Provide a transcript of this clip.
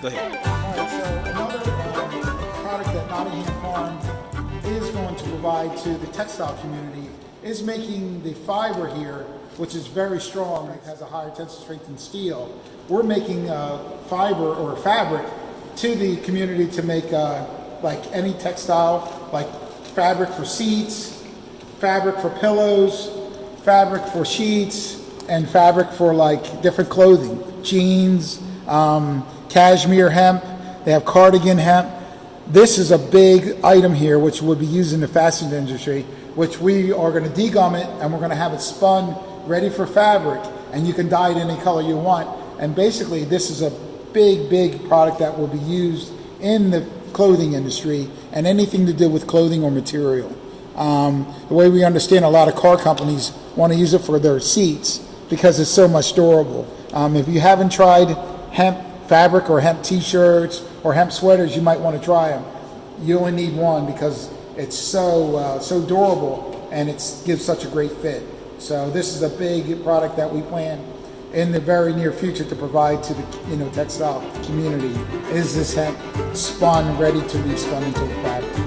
Go ahead. All right, so another product that Nottingham Farms is going to provide to the textile community is making the fiber here, which is very strong. It has a higher tensile strength than steel. We're making fiber or fabric to the community to make like any textile, like fabric for seats, fabric for pillows, fabric for sheets, and fabric for like different clothing, jeans, cashmere hemp. They have cardigan hemp. This is a big item here, which will be used in the fashion industry, which we are going to degum it, and we're going to have it spun ready for fabric, and you can dye it any color you want. And basically, this is a big product that will be used in the clothing industry and anything to do with clothing or material. The way we understand, a lot of car companies want to use it for their seats because it's so much durable. If you haven't tried hemp fabric or hemp t-shirts or hemp sweaters, you might want to try them. You only need one because it's so durable and it gives such a great fit. So this is a big product that we plan in the very near future to provide to the textile community. Is this hemp spun, ready to be spun into a fabric?